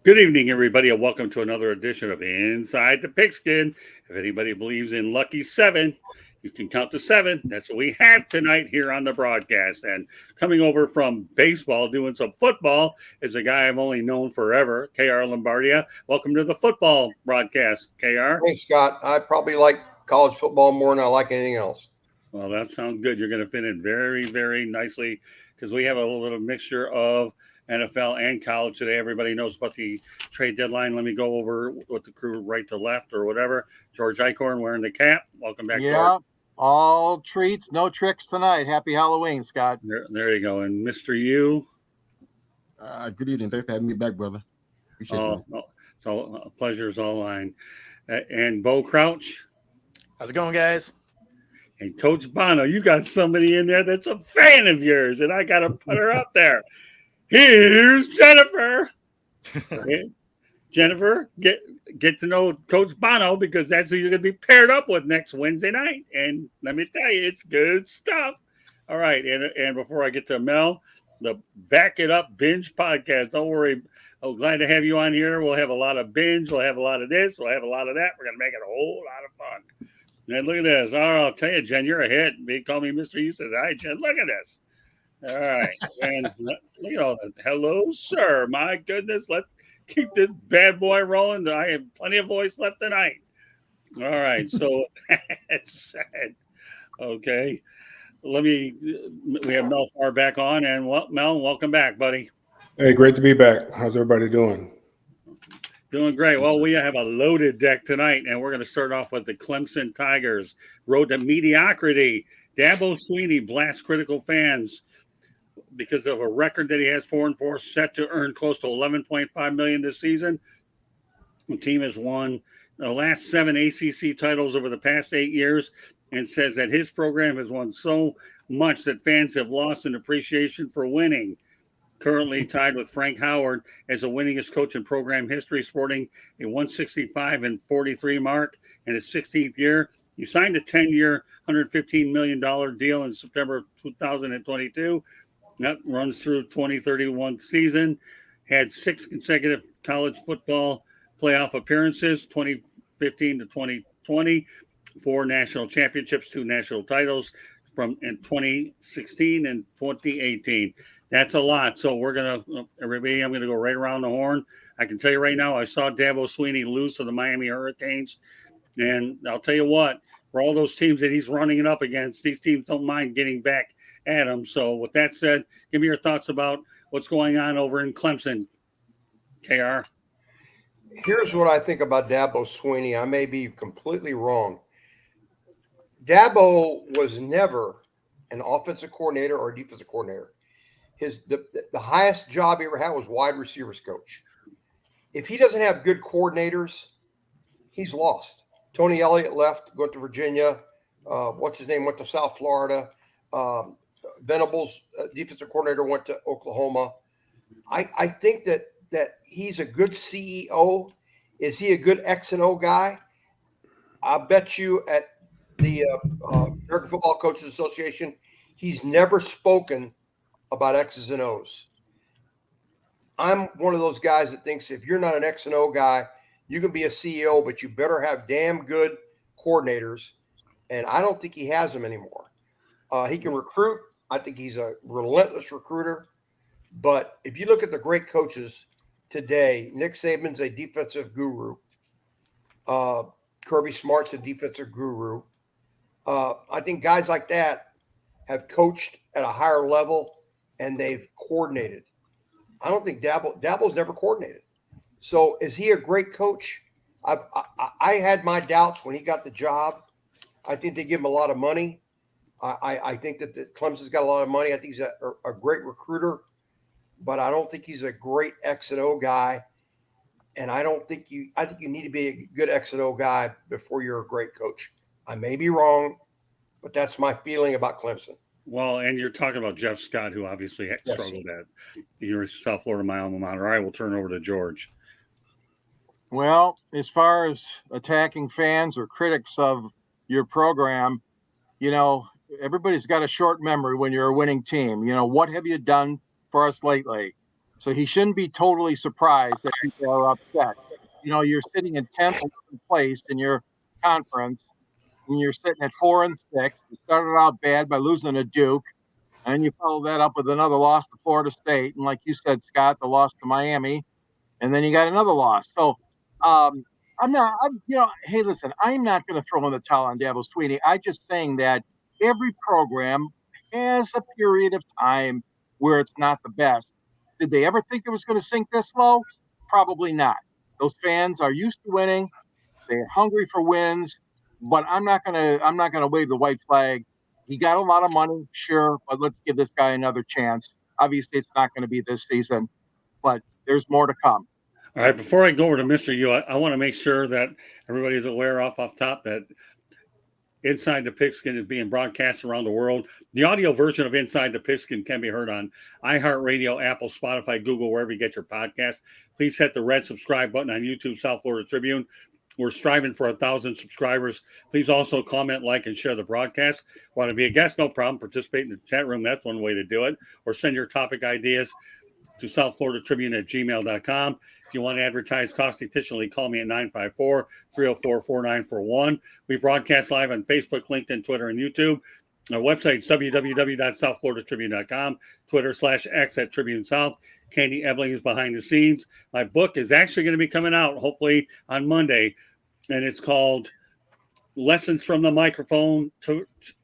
Good evening, everybody, and welcome to another edition of Inside the Pigskin. If anybody believes in Lucky Seven, you can count to seven. That's what we have tonight here on the broadcast. And coming over from baseball, doing some football, is a guy I've only known forever, KR Lombardia. Welcome to the football broadcast, KR. Thanks, Scott. I probably like college football more than I like anything else. Well, that sounds good. You're going to fit in very, very nicely because we have a little bit of mixture of NFL and college today. Everybody knows about the trade deadline. Let me go over with the crew right to left or whatever. George Eichhorn wearing the cap. Welcome back, George. Yeah, all treats, no tricks tonight. Happy Halloween, Scott. There you go. And Mr. U. Good evening. Thanks for having me back, brother. Appreciate Oh, so pleasure's all mine. And Bo Crouch. How's it going, guys? And Coach Bono, you got somebody in there that's a fan of yours, and I got to put her up there. Here's Jennifer. Okay. Jennifer, get to know Coach Bono because that's who you're going to be paired up with next Wednesday night. And let me tell you, it's good stuff. All right. And before I get to Mel, the Back It Up Binge podcast. Don't worry. I'm glad to have you on here. We'll have a lot of binge. We'll have a lot of this. We'll have a lot of that. We're going to make it a whole lot of fun. And look at this. Oh, I'll tell you, Jen, you're a hit. They call me Mr. You says, hi, Jen. Look at this. All right. And look at all that. Hello, sir. My goodness. Let's keep this bad boy rolling. I have plenty of voice left tonight. All right. So that said, okay. We have Mel Farr back on. And Mel, welcome back, buddy. Hey, great to be back. How's everybody doing? Doing great. Well, we have a loaded deck tonight, and we're going to start off with the Clemson Tigers. Road to mediocrity. Dabo Swinney blasts critical fans because of a record that he has 4-4, set to earn close to $11.5 million this season. The team has won the last 7 ACC titles over the past 8 years, and says that his program has won so much that fans have lost an appreciation for winning. Currently tied with Frank Howard as the winningest coach in program history, sporting a 165-43 mark in his 16th year. He signed a 10-year, $115 million deal in September of 2022. That runs through 2031 season. Had 6 consecutive college football playoff appearances, 2015 to 2020, 4 national championships, 2 national titles from in 2016 and 2018. That's a lot. So I'm going to go right around the horn. I can tell you right now, I saw Dabo Swinney lose to the Miami Hurricanes. And I'll tell you what, for all those teams that he's running it up against, these teams don't mind getting back at him. So with that said, give me your thoughts about what's going on over in Clemson, KR. Here's what I think about Dabo Swinney. I may be completely wrong. Dabo was never an offensive coordinator or a defensive coordinator. The highest job he ever had was wide receivers coach. If he doesn't have good coordinators, he's lost. Tony Elliott left, went to Virginia. What's his name? Went to South Florida. Venables, defensive coordinator, went to Oklahoma. I think that he's a good CEO. Is he a good X and O guy? I bet you at the American Football Coaches Association, he's never spoken about X's and O's. I'm one of those guys that thinks if you're not an X and O guy, you can be a CEO, but you better have damn good coordinators. And I don't think he has them anymore. He can recruit. I think he's a relentless recruiter. But if you look at the great coaches today, Nick Saban's a defensive guru. Kirby Smart's a defensive guru. I think guys like that have coached at a higher level and they've coordinated. I don't think Dabo's never coordinated. So is he a great coach? I had my doubts when he got the job. I think they give him a lot of money. I think that Clemson's got a lot of money. I think he's a great recruiter, but I don't think he's a great X and O guy. And I think you need to be a good X and O guy before you're a great coach. I may be wrong, but that's my feeling about Clemson. Well, and you're talking about Jeff Scott, who obviously struggled at University of South Florida, my alma mater. I will turn over to George. Well, as far as attacking fans or critics of your program, everybody's got a short memory when you're a winning team. What have you done for us lately? So he shouldn't be totally surprised that people are upset. You know, you're sitting in 10th, 11th place in your conference, and you're sitting at 4-6. You started out bad by losing to Duke, and then you follow that up with another loss to Florida State, and like you said, Scott, the loss to Miami, and then you got another loss. So hey, listen, I'm not going to throw in the towel on Dabo Swinney. I'm just saying that every program has a period of time where it's not the best. Did they ever think it was going to sink this low? Probably not. Those fans are used to winning. They're hungry for wins, but I'm not gonna wave the white flag. He got a lot of money, sure, but let's give this guy another chance. Obviously, it's not going to be this season, but there's more to come. All right, before I go over to Mr. U, I want to make sure that everybody's aware off top that Inside the Pigskin is being broadcast around the world. The audio version of Inside the Pigskin can be heard on iHeartRadio, Apple, Spotify, Google, wherever you get your podcast. Please hit the red subscribe button on YouTube, South Florida Tribune. We're striving for 1,000 subscribers. Please also comment, like, and share the broadcast. Want to be a guest? No problem. Participate in the chat room. That's one way to do it. Or send your topic ideas to southfloridatribune@gmail.com. If you want to advertise cost efficiently, call me at 954-304-4941. We broadcast live on Facebook, LinkedIn, Twitter, and YouTube. Our website is www.southfloridatribune.com, Twitter/X @Tribune South. Candy Ebling is behind the scenes. My book is actually going to be coming out, hopefully, on Monday, and it's called Lessons from the Microphone,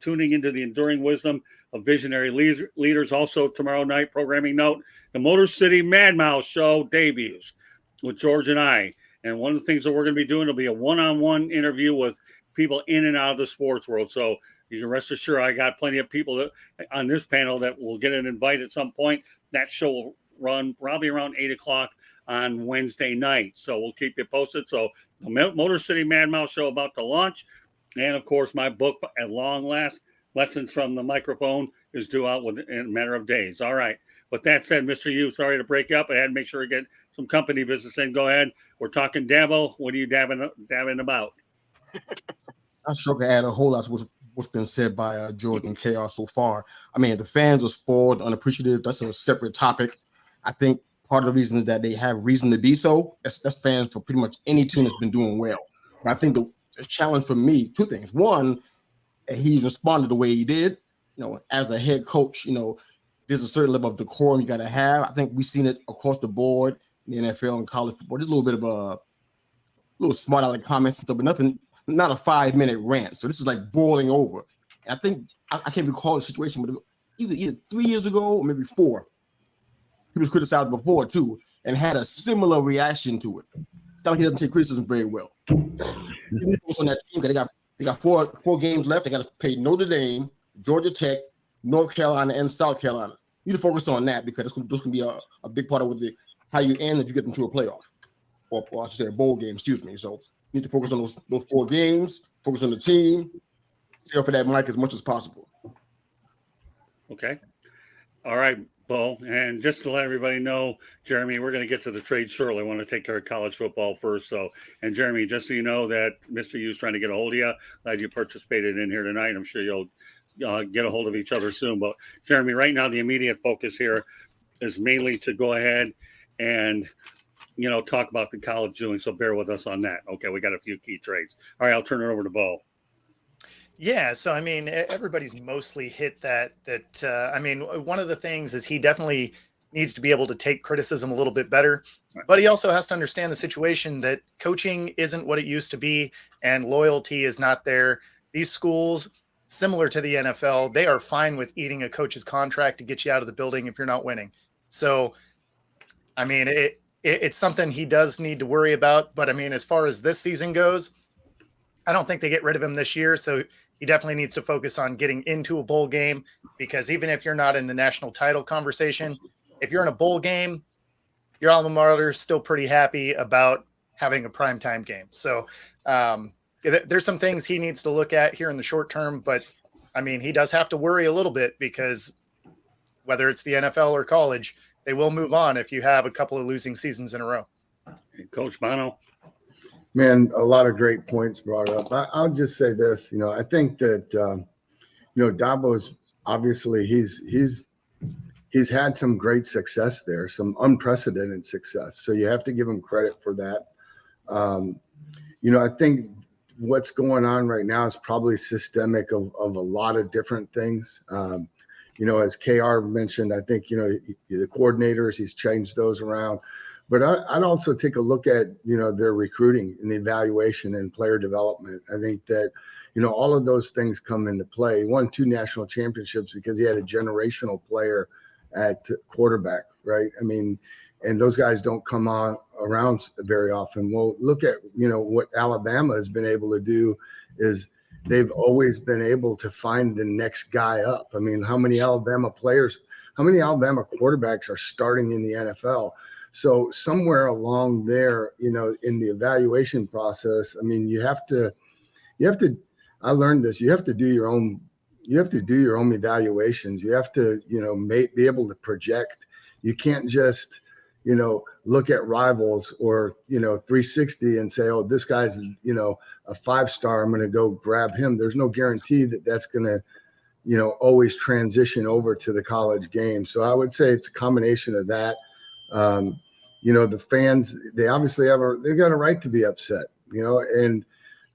Tuning into the Enduring Wisdom of Visionary Leaders. Also, tomorrow night, programming note, the Motor City Mad Mouse Show debuts with George and I. And one of the things that we're going to be doing will be a one-on-one interview with people in and out of the sports world. So you can rest assured I got plenty of people on this panel that will get an invite at some point. That show will run probably around 8 o'clock on Wednesday night. So we'll keep you posted. So the Motor City Mad Mouse Show about to launch. And, of course, my book, at long last, Lessons from the Microphone, is due out in a matter of days. All right. With that said, Mr. Yu, sorry to break up. I had to make sure we get some company business in. Go ahead. We're talking Dabo. What are you dabbing about? I'm sure I can add a whole lot to what's been said by George and Chaos so far. I mean, the fans are spoiled, unappreciative. That's a separate topic. I think part of the reason is that they have reason to be so. That's fans for pretty much any team that's been doing well. But I think the challenge for me, two things. One, he responded the way he did. You know, as a head coach, you know, there's a certain level of decorum you got to have. I think we've seen it across the board in the NFL and college football. There's a little bit of a little smart aleck comments and stuff, but nothing, not a 5-minute rant. So this is like boiling over. And I think I can't recall the situation, but either 3 years ago or maybe 4, he was criticized before too, and had a similar reaction to it. It's like he doesn't take criticism very well. On that team, they got four games left. They got to play Notre Dame, Georgia Tech, North Carolina, and South Carolina. You need to focus on that because those can be a big part of how you end if you get into a playoff, or I should say a bowl game. Excuse me. So you need to focus on those 4 games. Focus on the team. Stay off of that mic as much as possible. Okay. All right, Bo. And just to let everybody know, Jeremy, we're going to get to the trade shortly. I want to take care of college football first. So, and Jeremy, just so you know that Mr. Yu's trying to get a hold of you. Glad you participated in here tonight. I'm sure you'll get a hold of each other soon. But Jeremy, right now, the immediate focus here is mainly to go ahead and, you know, talk about the college doing. So bear with us on that. Okay. We got a few key trades. All right. I'll turn it over to Bo. Yeah, so I mean, everybody's mostly hit that. I mean, one of the things is he definitely needs to be able to take criticism a little bit better, but he also has to understand the situation that coaching isn't what it used to be, and loyalty is not there. These schools, similar to the NFL, they are fine with eating a coach's contract to get you out of the building if you're not winning. So, I mean, it's something he does need to worry about. But I mean, as far as this season goes, I don't think they get rid of him this year. So he definitely needs to focus on getting into a bowl game, because even if you're not in the national title conversation, if you're in a bowl game, your alma mater is still pretty happy about having a primetime game. So there's some things he needs to look at here in the short term, but I mean, he does have to worry a little bit, because whether it's the NFL or college, they will move on if you have a couple of losing seasons in a row. Coach Bono. Man, a lot of great points brought up. I'll just say this, you know, I think that, you know, Dabo's obviously he's he's had some great success there, some unprecedented success. So you have to give him credit for that. I think what's going on right now is probably systemic of a lot of different things. As KR mentioned, I think, the coordinators, he's changed those around. But I'd also take a look at, their recruiting and the evaluation and player development. I think that, all of those things come into play. He won 2 national championships because he had a generational player at quarterback, right? I mean, and those guys don't come on around very often. Well, look at, what Alabama has been able to do is they've always been able to find the next guy up. I mean, how many Alabama quarterbacks are starting in the NFL? So somewhere along there, in the evaluation process, I mean, you have to, I learned this, you have to do your own evaluations. You have to, be able to project. You can't just, look at rivals or, 360 and say, oh, this guy's, a 5-star. I'm going to go grab him. There's no guarantee that that's going to, always transition over to the college game. So I would say it's a combination of that. The fans, they obviously they've got a right to be upset, and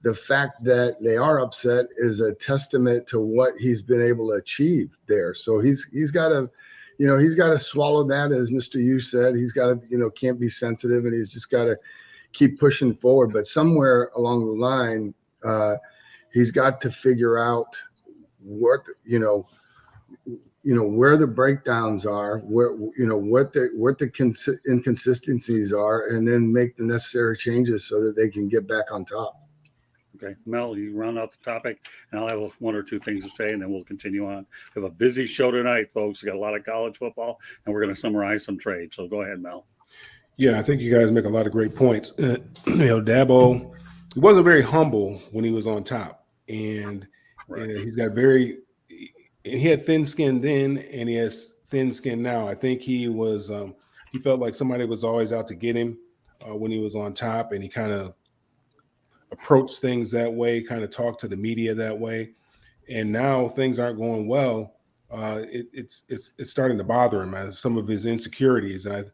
the fact that they are upset is a testament to what he's been able to achieve there. So he's got to swallow that, as Mr. Yu said. He's got to, can't be sensitive, and he's just got to keep pushing forward. But somewhere along the line, he's got to figure out what, where the breakdowns are, where, what the inconsistencies are, and then make the necessary changes so that they can get back on top. Okay, Mel, you round out the topic, and I'll have 1 or 2 things to say, and then we'll continue on. We have a busy show tonight, folks. We got a lot of college football, and we're going to summarize some trades. So go ahead, Mel. Yeah, I think you guys make a lot of great points. Dabo, he wasn't very humble when he was on top, and he's got he had thin skin then, and he has thin skin now. I think he was he felt like somebody was always out to get him when he was on top, and he kind of approached things that way, kind of talked to the media that way. And now things aren't going well. It's starting to bother him as some of his insecurities. And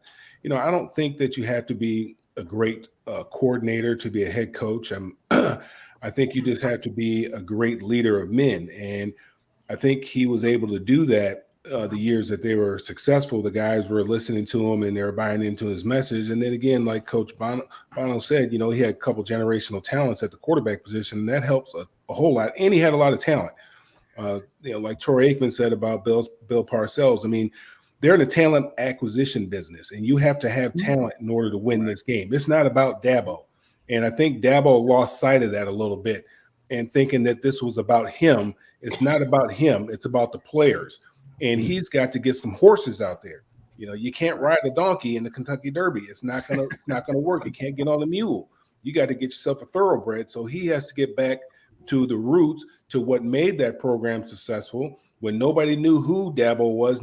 I don't think that you have to be a great coordinator to be a head coach. I think you just have to be a great leader of men. And I think he was able to do that the years that they were successful. The guys were listening to him and they were buying into his message. And then again, like Coach Bono said, he had a couple generational talents at the quarterback position, and that helps a whole lot. And he had a lot of talent. Like Troy Aikman said about Bill Parcells. I mean, they're in the talent acquisition business, and you have to have talent in order to win this game. It's not about Dabo. And I think Dabo lost sight of that a little bit, and thinking that this was about him. It's not about him. It's about the players. And he's got to get some horses out there. You can't ride a donkey in the Kentucky Derby. It's not gonna work. You can't get on a mule. You got to get yourself a thoroughbred. So he has to get back to the roots, to what made that program successful when nobody knew who Dabo was,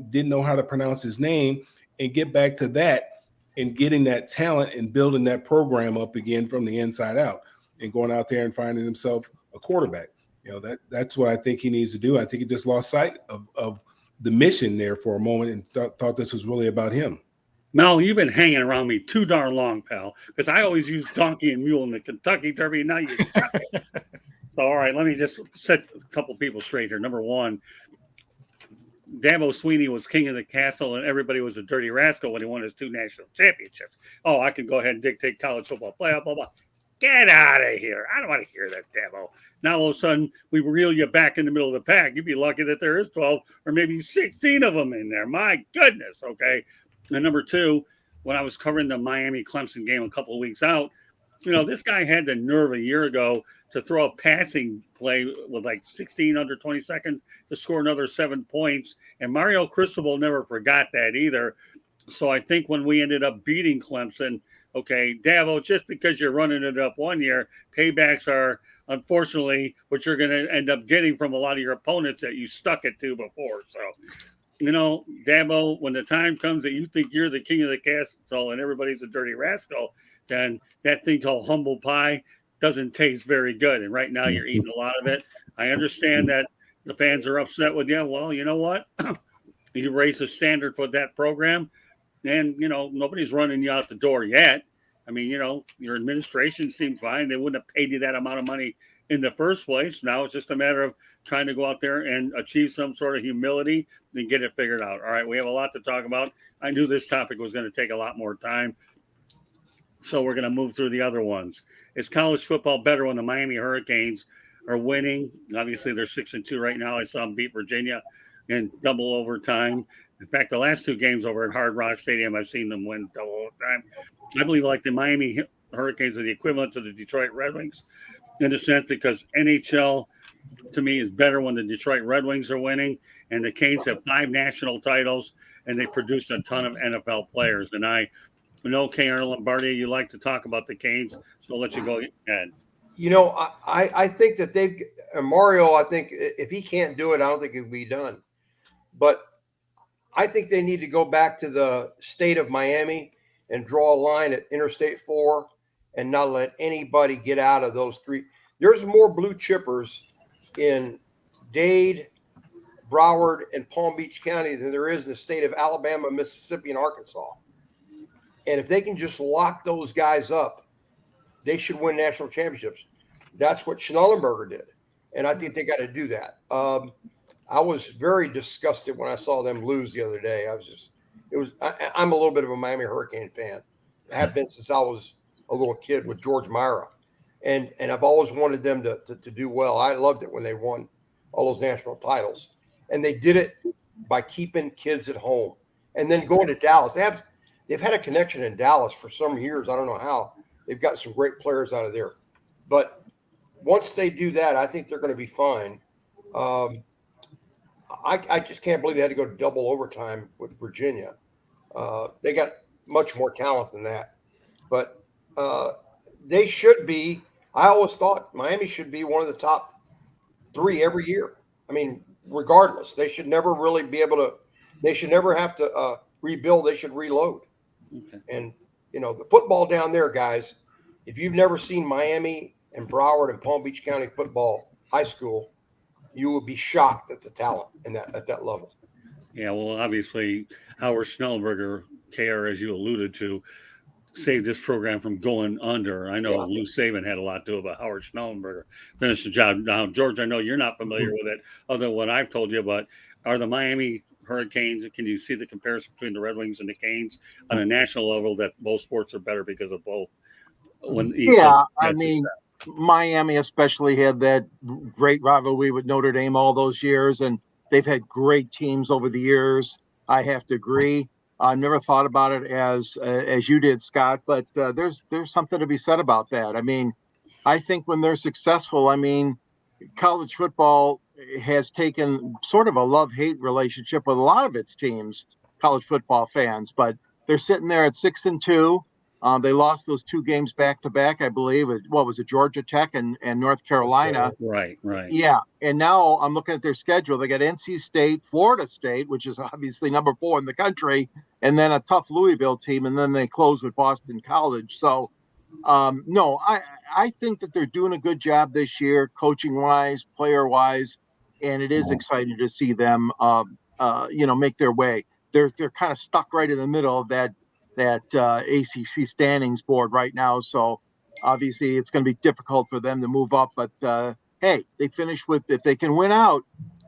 didn't know how to pronounce his name, and get back to that and getting that talent and building that program up again from the inside out and going out there and finding himself a quarterback. That's what I think he needs to do. I think he just lost sight of the mission there for a moment and thought this was really about him. Mel, you've been hanging around me too darn long, pal, because I always use donkey and mule in the Kentucky Derby. Now you So, all right, let me just set a couple people straight here. Number one, Dabo Swinney was king of the castle, and everybody was a dirty rascal when he won his 2 national championships. Oh, I can go ahead and dictate college football playoff, blah, blah. Get out of here. I don't want to hear that, Dabo. Now, all of a sudden, we reel you back in the middle of the pack. You'd be lucky that there is 12 or maybe 16 of them in there. My goodness, okay? And number two, when I was covering the Miami-Clemson game a couple of weeks out, this guy had the nerve a year ago to throw a passing play with like 16 under 20 seconds to score another 7 points. And Mario Cristobal never forgot that either. So I think when we ended up beating Clemson, okay, Dabo, just because you're running it up one year, paybacks are unfortunately what you're going to end up getting from a lot of your opponents that you stuck it to before. So, Dabo, when the time comes that you think you're the king of the castle and everybody's a dirty rascal, then that thing called humble pie doesn't taste very good. And right now you're eating a lot of it. I understand that the fans are upset with you. Well, you know what? You raise the standard for that program, and nobody's running you out the door yet. I mean, your administration seemed fine. They wouldn't have paid you that amount of money in the first place. Now it's just a matter of trying to go out there and achieve some sort of humility and get it figured out. All right, we have a lot to talk about. I knew this topic was going to take a lot more time, so we're going to move through the other ones. Is college football better when the Miami Hurricanes are winning? Obviously, they're 6-2 right now. I saw them beat Virginia in double overtime. In fact, the last two games over at Hard Rock Stadium, I've seen them win double overtime. I believe like the Miami Hurricanes are the equivalent to the Detroit Red Wings in a sense, because NHL to me is better when the Detroit Red Wings are winning, and the Canes have 5 national titles, and they produced a ton of NFL players. And I know, K.R. Lombardi, you like to talk about the Canes, so I'll let you go ahead. I think that Mario, I think if he can't do it, I don't think it will be done. But I think they need to go back to the state of Miami and draw a line at Interstate 4 and not let anybody get out of those 3. There's more blue chippers in Dade, Broward, and Palm Beach County than there is in the state of Alabama, Mississippi, and Arkansas. And if they can just lock those guys up, they should win national championships. That's what Schnellenberger did. And I think they got to do that. I was very disgusted when I saw them lose the other day. I'm a little bit of a Miami Hurricane fan. I have been since I was a little kid with George Myra. And I've always wanted them to do well. I loved it when they won all those national titles. And they did it by keeping kids at home and then going to Dallas. They've had a connection in Dallas for some years. I don't know how. They've got some great players out of there. But once they do that, I think they're going to be fine. I just can't believe they had to go double overtime with Virginia. They got much more talent than that. But they should be. I always thought Miami should be one of the top 3 every year. I mean, regardless, they should never really be able to. They should never have to rebuild. They should reload. Okay. And the football down there, guys. If you've never seen Miami and Broward and Palm Beach County football high school, you would be shocked at the talent at that level. Yeah, well, obviously, Howard Schnellenberger, KR, as you alluded to, saved this program from going under. I know Lou Saban had a lot to do about Howard Schnellenberger finished the job. Now, George, I know you're not familiar with it, other than what I've told you, but are the Miami Hurricanes, can you see the comparison between the Red Wings and the Canes on a national level, that both sports are better because of both? I mean, Miami especially had that great rivalry with Notre Dame all those years, and they've had great teams over the years. I have to agree. I've never thought about it as you did, Scott, but there's something to be said about that. I mean, I think when they're successful, I mean, college football has taken sort of a love-hate relationship with a lot of its teams, college football fans, but they're sitting there at 6-2. They lost those 2 games back to back, I believe. What was it, Georgia Tech and North Carolina? Right. Yeah, and now I'm looking at their schedule. They got NC State, Florida State, which is obviously number 4 in the country, and then a tough Louisville team, and then they close with Boston College. So, no, I think that they're doing a good job this year, coaching-wise, player-wise, and it is exciting to see them, make their way. They're kind of stuck right in the middle of that ACC standings board right now. So obviously it's going to be difficult for them to move up, but hey, they finish with, if they can win out,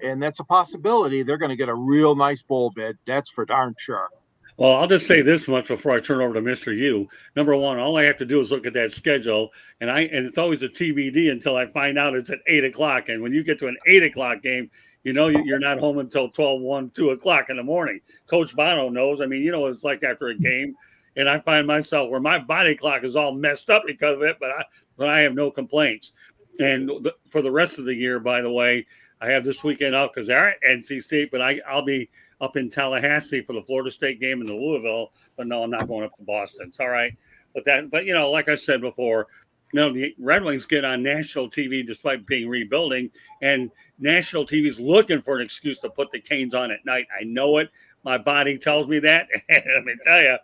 and that's a possibility, they're going to get a real nice bowl bid. That's for darn sure. Well, I'll just say this much before I turn over to Mr. U. Number one, all I have to do is look at that schedule, and it's always a TBD until I find out it's at 8:00. And when you get to an 8:00 game, you're not home until 12:01, 2 o'clock in the morning. Coach Bono knows. I mean, it's like after a game, and I find myself where my body clock is all messed up because of it, but I have no complaints. And for the rest of the year, by the way, I have this weekend off because they're at NC State, but I'll be up in Tallahassee for the Florida State game and the Louisville. But no, I'm not going up to Boston. It's all right. But like I said before, the Red Wings get on national TV despite being rebuilding, and national TV is looking for an excuse to put the Canes on at night. I know it. My body tells me that. And let me tell you,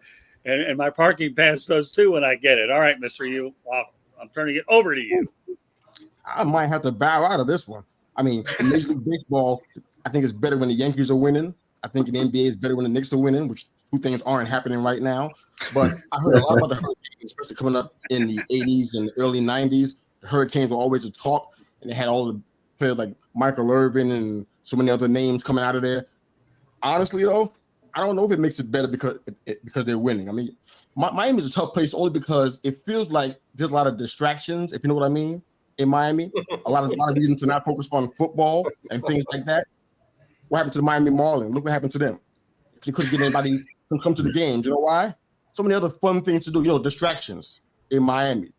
and my parking pass does too when I get it. All right, Mr. U, I'm turning it over to you. I might have to bow out of this one. I mean, in Major League Baseball, I think it's better when the Yankees are winning. I think the NBA is better when the Knicks are winning, which two things aren't happening right now. But I heard a lot about the Hurricanes, especially coming up in the 80s and early 90s. The Hurricanes were always a talk, and they had all the players like Michael Irvin and so many other names coming out of there. Honestly, though, I don't know if it makes it better because they're winning. I mean, Miami is a tough place only because it feels like there's a lot of distractions, if you know what I mean, in Miami. A lot of reasons to not focus on football and things like that. What happened to the Miami Marlins? Look what happened to them. They couldn't get anybody to come to the games. You know why? So many other fun things to do, distractions in Miami.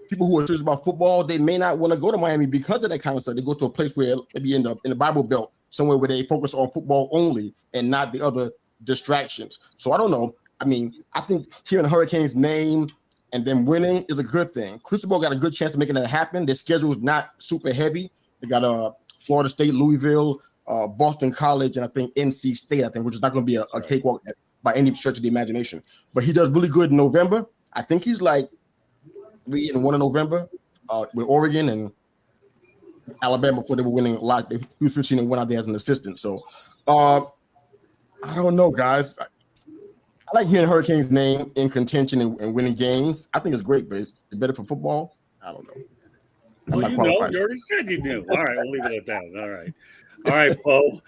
People who are serious about football, they may not want to go to Miami because of that kind of stuff. They go to a place where maybe in the Bible Belt, somewhere where they focus on football only and not the other distractions. So I don't know. I mean, I think hearing the Hurricanes' name and them winning is a good thing. Cristobal got a good chance of making that happen. Their schedule is not super heavy. They got Florida State, Louisville, Boston College, and I think NC State, which is not going to be a cakewalk by any stretch of the imagination. But he does really good in November. I think he's like 3-1 in November with Oregon and Alabama before they were winning a lot. He was 15-1 out there as an assistant. So I don't know, guys. I like hearing Hurricanes' name in contention and winning games. I think it's great, but it's better for football. I don't know. Well, you already said you knew. All right, we'll leave it at that. All right, Poe.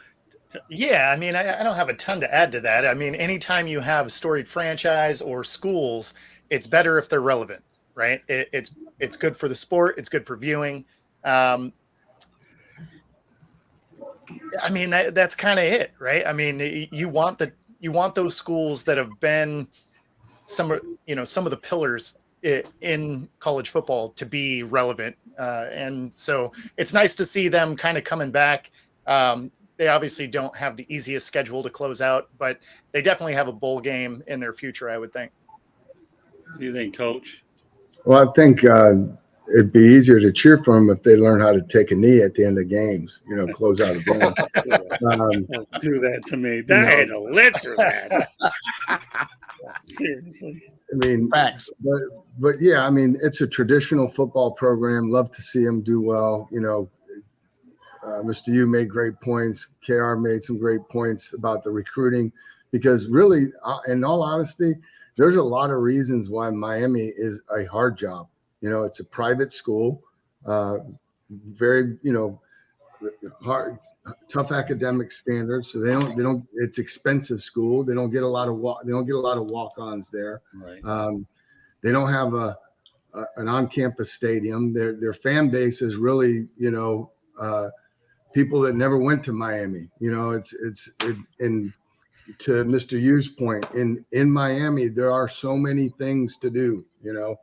Yeah, I mean, I don't have a ton to add to that. I mean, anytime you have a storied franchise or schools, it's better if they're relevant, right? It's good for the sport. It's good for viewing. I mean, that's kind of it, right? I mean, you want those schools that have been some of the pillars in college football to be relevant. And so it's nice to see them kind of coming back. They obviously don't have the easiest schedule to close out, but they definitely have a bowl game in their future, I would think. What do you think, Coach? Well, I think it'd be easier to cheer for them if they learn how to take a knee at the end of games, close out a game. Don't do that to me. I had to live through that. Seriously. I mean, facts. But yeah, I mean, it's a traditional football program. Love to see them do well. Mr. Yu made great points. KR made some great points about the recruiting, because really, in all honesty, there's a lot of reasons why Miami is a hard job. It's a private school, very, hard, tough academic standards. So they don't. It's expensive school. They don't get a lot of walk-ons there. Right. They don't have an on-campus stadium. Their fan base is really, people that never went to Miami. And to Mr. Yu's point, in Miami, there are so many things to do. Right.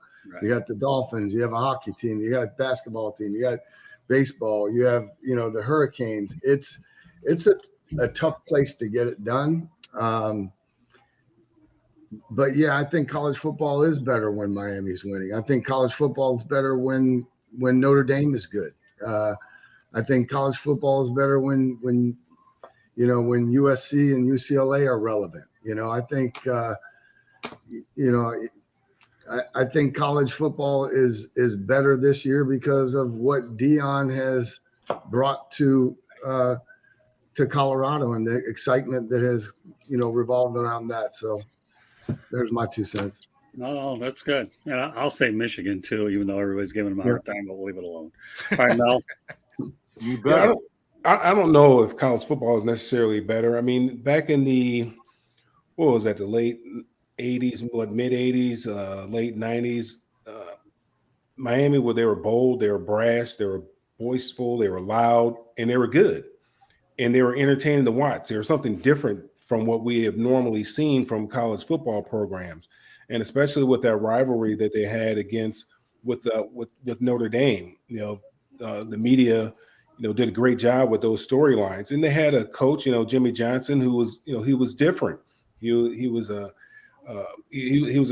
You got the Dolphins, you have a hockey team, you got a basketball team, you got baseball, you have, the Hurricanes. It's a tough place to get it done. But yeah, I think college football is better when Miami's winning. I think college football is better when Notre Dame is good. I think college football is better when USC and UCLA are relevant. I think college football is better this year because of what Dion has brought to Colorado and the excitement that has revolved around that. So there's my 2 cents. No, that's good. And I'll say Michigan too, even though everybody's giving them a hard time, but we'll leave it alone. All right, Mel. You bet. I don't know if college football is necessarily better. I mean, back in the late 80s, mid 80s, late 90s, Miami, where they were bold, they were brash, they were boisterous, they were loud, and they were good. And they were entertaining to watch. There was something different from what we have normally seen from college football programs. And especially with that rivalry that they had with Notre Dame. The media did a great job with those storylines, and they had a coach, Jimmy Johnson, who was, he was different. He was a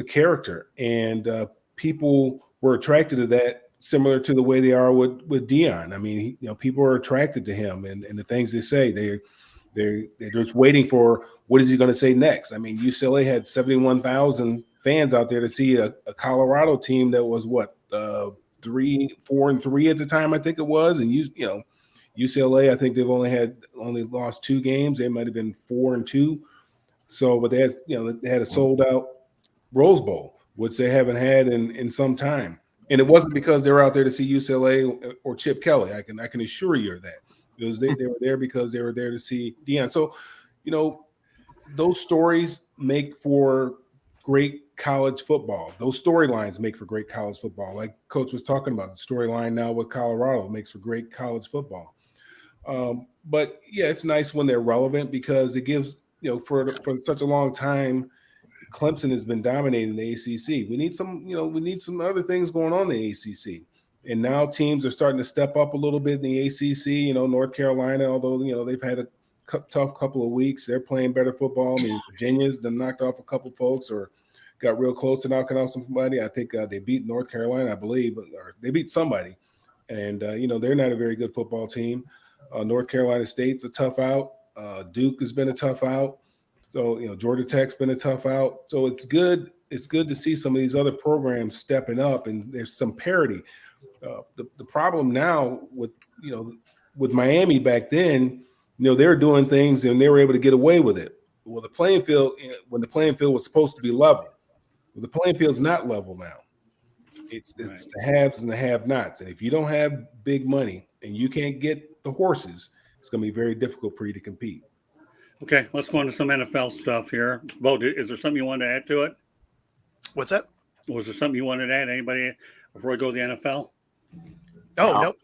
character, and people were attracted to that, similar to the way they are with Dion. I mean, people are attracted to him and the things they say. They're just waiting for what is he going to say next. I mean, UCLA had 71,000 fans out there to see a Colorado team that was 3-4-3 at the time, I think it was, and UCLA, I think they've only lost 2 games. They might have been 4-2. So, but they had a sold out Rose Bowl, which they haven't had in some time. And it wasn't because they were out there to see UCLA or Chip Kelly. I can assure you of that. It was they were there because they were there to see Deion. So, those stories make for great college football. Those storylines make for great college football. Like Coach was talking about, the storyline now with Colorado makes for great college football. But yeah, it's nice when they're relevant because it gives, for such a long time, Clemson has been dominating the ACC. We need some other things going on in the ACC. And now teams are starting to step up a little bit in the ACC. North Carolina, although, they've had a tough couple of weeks, they're playing better football. I mean, Virginia's done knocked off a couple folks or got real close to knocking off somebody. I think they beat North Carolina, I believe, or they beat somebody. And, they're not a very good football team. North Carolina State's a tough out. Duke has been a tough out. So, Georgia Tech's been a tough out. So it's good. It's good to see some of these other programs stepping up, and there's some parity. The problem now with Miami back then, they were doing things and they were able to get away with it. Well, the playing field, when the playing field was supposed to be level, the playing field's not level now. It's the haves and the have-nots. And if you don't have big money and you can't get the horses, it's going to be very difficult for you to compete. Okay, let's go into some NFL stuff here. Bo, is there something you wanted to add to it? What's that? Was there something you wanted to add? Anybody before we go to the NFL? No.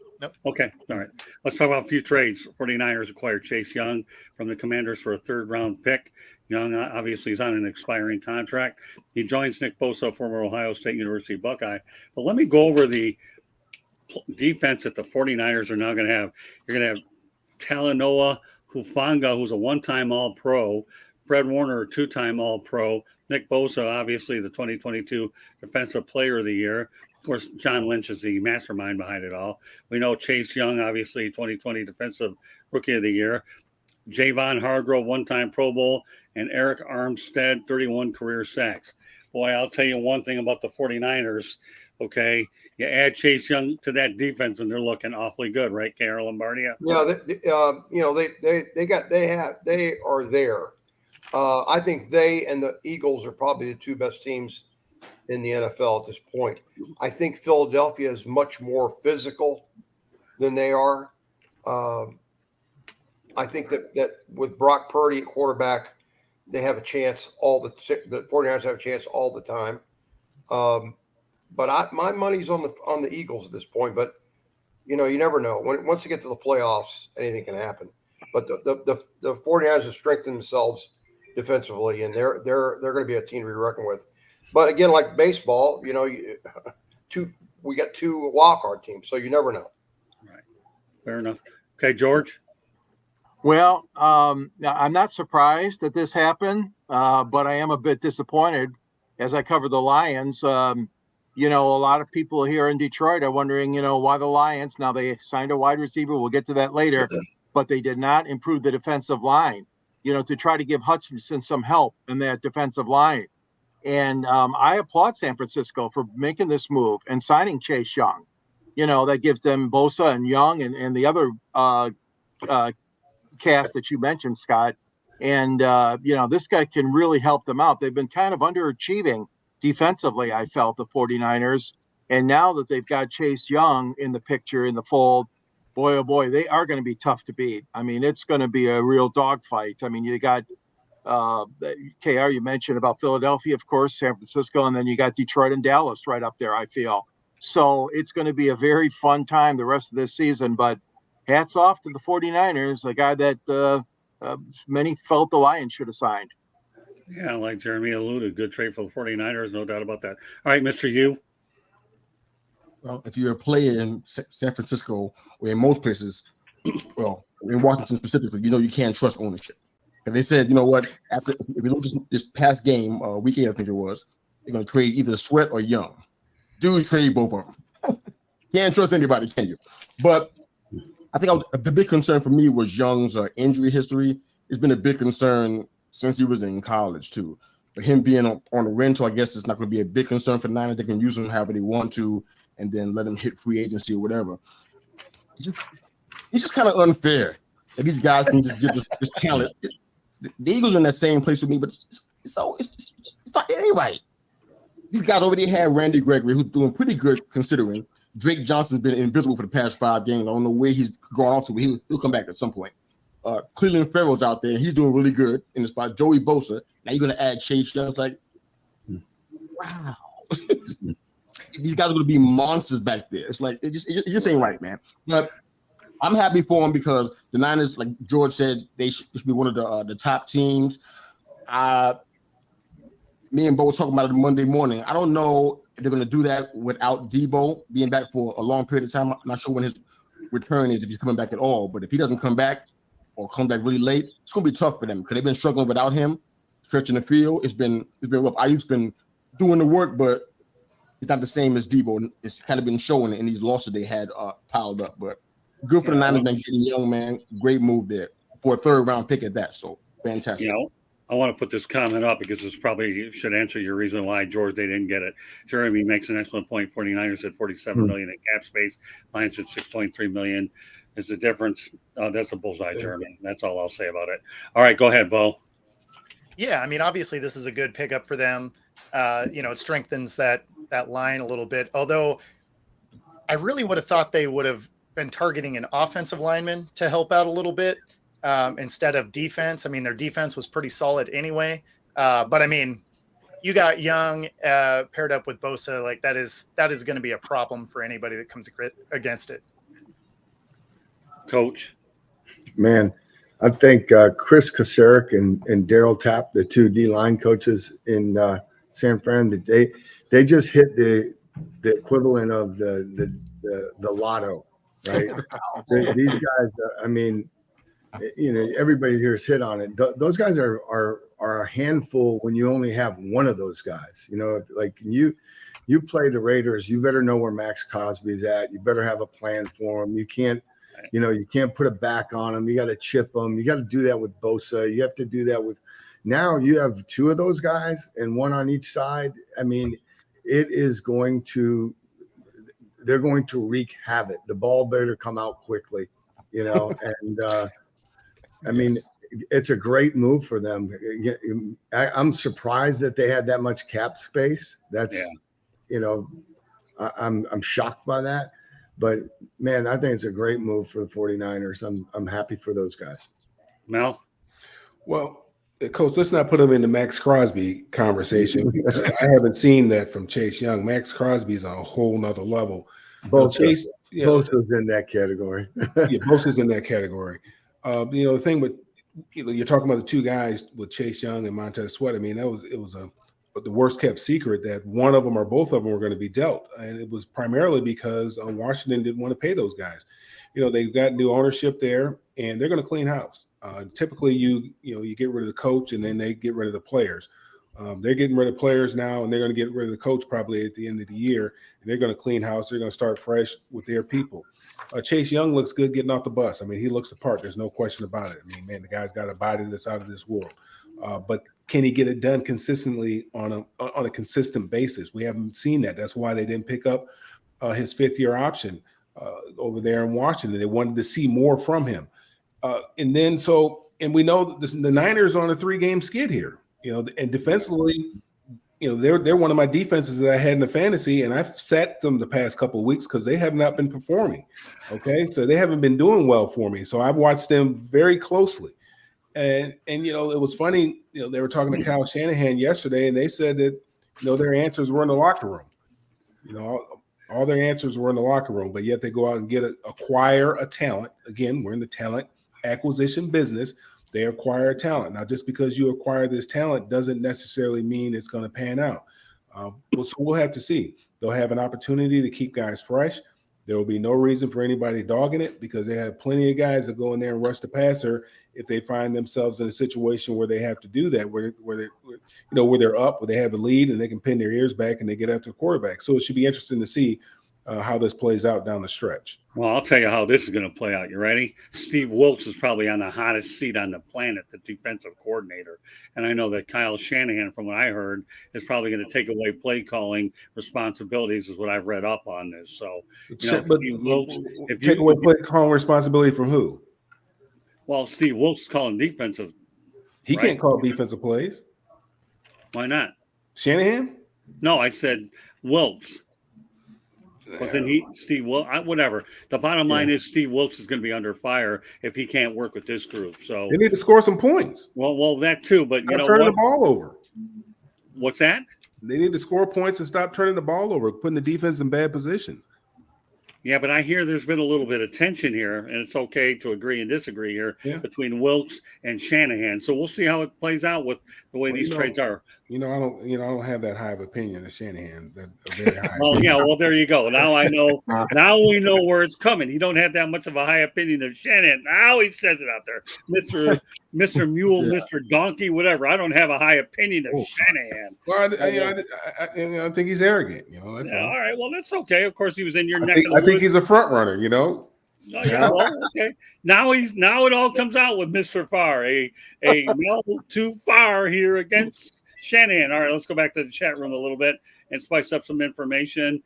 Okay, all right. Let's talk about a few trades. 49ers acquired Chase Young from the Commanders for a 3rd-round pick. Young obviously is on an expiring contract. He joins Nick Bosa, former Ohio State University Buckeye. But let me go over the defense that the 49ers are now going to have. You're going to have Talanoa Hufanga, who's a 1-time All-Pro. Fred Warner, a 2-time All-Pro. Nick Bosa, obviously the 2022 Defensive Player of the Year. Of course, John Lynch is the mastermind behind it all. We know Chase Young, obviously 2020 Defensive Rookie of the Year. Javon Hargrove, 1-time Pro Bowl. And Eric Armstead, 31 career sacks. Boy, I'll tell you one thing about the 49ers, okay? You add Chase Young to that defense, and they're looking awfully good, right, Carol Lombardia? Yeah, they are there. I think they and the Eagles are probably the 2 best teams in the NFL at this point. I think Philadelphia is much more physical than they are. I think that with Brock Purdy at quarterback, they have a chance. The 49ers have a chance all the time. But my money's on the Eagles at this point. But you never know. Once you get to the playoffs, anything can happen. But the 49ers have strengthened themselves defensively, and they're going to be a team to be reckoned with. But again, like baseball, we got 2 wildcard teams, so you never know. Right. Fair enough. Okay, George. Well, I'm not surprised that this happened, but I am a bit disappointed as I cover the Lions. A lot of people here in Detroit are wondering, why the Lions. Now they signed a wide receiver. We'll get to that later, but they did not improve the defensive line, to try to give Hutchinson some help in that defensive line. And I applaud San Francisco for making this move and signing Chase Young. That gives them Bosa and Young and the other cast that you mentioned, Scott. And, this guy can really help them out. They've been kind of underachieving defensively, I felt, the 49ers. And now that they've got Chase Young in the picture, in the fold, boy, oh boy, they are going to be tough to beat. I mean, it's going to be a real dogfight. I mean, you got KR, you mentioned about Philadelphia, of course, San Francisco, and then you got Detroit and Dallas right up there, I feel. So it's going to be a very fun time the rest of this season. But hats off to the 49ers, a guy that many felt the Lions should have signed. Yeah, like Jeremy alluded, good trade for the 49ers, no doubt about that. All right, Mr. Yu. Well, if you're a player in San Francisco or in most places, well, in Washington specifically, you can't trust ownership. And they said, you know what, if you look at this past game, weekend, I think it was, they're going to trade either Sweat or Young. Dude, trade both of them. Can't trust anybody, can you? But I think the big concern for me was Young's injury history. It's been a big concern since he was in college, too. But him being on a rental, I guess it's not going to be a big concern for the Niners. They can use him however they want to and then let him hit free agency or whatever. it's just kind of unfair that these guys can just get this talent. The Eagles are in that same place with me, but it's not anyway. These guys over there had Randy Gregory, who's doing pretty good considering. Drake Johnson's been invisible for the past 5 games. I don't know where he's gone off to, but he'll come back at some point. Cleveland Farrell's out there, and he's doing really good in the spot. Joey Bosa. Now you're going to add Chase Young. It's like, wow. These guys are going to be monsters back there. It's like, it just ain't right, man. But I'm happy for them because the Niners, like George said, they should be one of the top teams. Me and Bo were talking about it Monday morning. I don't know if they're going to do that without Debo being back for a long period of time. I'm not sure when his return is, if he's coming back at all. But if he doesn't come back or come back really late, it's going to be tough for them because they've been struggling without him, stretching the field. It's been rough. Ayuk's been doing the work, but it's not the same as Debo. It's kind of been showing in these losses they had piled up. But good for the Niners and getting Young, man. Great move there for a 3rd-round pick at that. So fantastic. I want to put this comment up because this probably should answer your reason why, George, they didn't get it. Jeremy makes an excellent point. 49ers at $47 million in cap space. Lions at $6.3 million. Is the difference? That's a bullseye, Jeremy. That's all I'll say about it. All right, go ahead, Bo. Yeah, I mean, obviously this is a good pickup for them. It strengthens that line a little bit. Although I really would have thought they would have been targeting an offensive lineman to help out a little bit instead of defense. I mean, their defense was pretty solid anyway. But I mean, you got Young paired up with Bosa. Like that is going to be a problem for anybody that comes against it. Coach. Man, I think Chris Kasarik and Daryl Tapp, the 2 D-line coaches in San Fran, they just hit the equivalent of the lotto, right? These guys, I mean, everybody here has hit on it. Those guys are a handful when you only have one of those guys. Like you play the Raiders, you better know where Max Crosby's at. You better have a plan for him. You can't put a back on him. You got to chip him. You got to do that with Bosa. You have to do that with. Now you have 2 of those guys and 1 on each side. I mean, they're going to wreak havoc. The ball better come out quickly, and I mean, it's a great move for them. I'm surprised that they had that much cap space. That's, I'm shocked by that. But man, I think it's a great move for the 49ers. I'm happy for those guys. Mel? Well, Coach, let's not put him in the Max Crosby conversation because I haven't seen that from Chase Young. Max Crosby's on a whole nother level. Bosa's in that category. Yeah, Bosa's in that category. The thing with you're talking about the 2 guys with Chase Young and Montez Sweat. I mean, it was the worst kept secret that one of them or both of them were going to be dealt, and it was primarily because Washington didn't want to pay those guys. They've got new ownership there, and they're going to clean house. Typically, you get rid of the coach, and then they get rid of the players. They're getting rid of players now, and they're going to get rid of the coach probably at the end of the year, and they're going to clean house. They're going to start fresh with their people. Chase Young looks good getting off the bus. I mean, he looks the part. There's no question about it. I mean, man, the guy's got a body that's out of this world. But can he get it done consistently on a consistent basis? We haven't seen that. That's why they didn't pick up his 5th-year option over there in Washington. They wanted to see more from him. And we know that the Niners are on a 3-game skid here. And defensively, they're one of my defenses that I had in the fantasy, and I've sat them the past couple of weeks because they have not been performing. Okay, so they haven't been doing well for me. So I've watched them very closely, and it was funny. They were talking to Kyle Shanahan yesterday, and they said that their answers were in the locker room. All their answers were in the locker room, but yet they go out and acquire a talent. Again, we're in the talent acquisition business. They acquire talent. Now, just because you acquire this talent doesn't necessarily mean it's going to pan out. So we'll have to see. They'll have an opportunity to keep guys fresh. There will be no reason for anybody dogging it because they have plenty of guys that go in there and rush the passer if they find themselves in a situation where they have to do that, where they're up, where they have a lead and they can pin their ears back and they get after the quarterback. So it should be interesting to see how this plays out down the stretch. Well, I'll tell you how this is going to play out. You ready? Steve Wilkes is probably on the hottest seat on the planet, the defensive coordinator. And I know that Kyle Shanahan, from what I heard, is probably going to take away play calling responsibilities, is what I've read up on this. So, Steve Wilkes, take away play calling responsibility from who? Well, Steve Wilkes calling defensive. He can't call defensive plays. Why not? Shanahan? No, I said Wilkes. Wasn't he Steve Wilkes? Whatever. The bottom line is Steve Wilkes is going to be under fire if he can't work with this group. So they need to score some points. Well, that too. But stop turning the ball over. What's that? They need to score points and stop turning the ball over, putting the defense in bad position. Yeah, but I hear there's been a little bit of tension here, and it's okay to agree and disagree here between Wilkes and Shanahan. So we'll see how it plays out with the way these trades are. I don't have that high of opinion as Shanahan. Very high. Well, there you go. Now I know. Now we know where it's coming. You don't have that much of a high opinion of Shanahan. Now he says it out there, Mr. Mule, Mr. Donkey, whatever. I don't have a high opinion of Shanahan. Well, I think he's arrogant. That's all. All right. Well, that's okay. Of course, he was in your neck. I think he's a front runner. Okay. Now it all comes out with Mr. Farr, a Mel too far here against Shanahan. All right, let's go back to the chat room a little bit and spice up some information.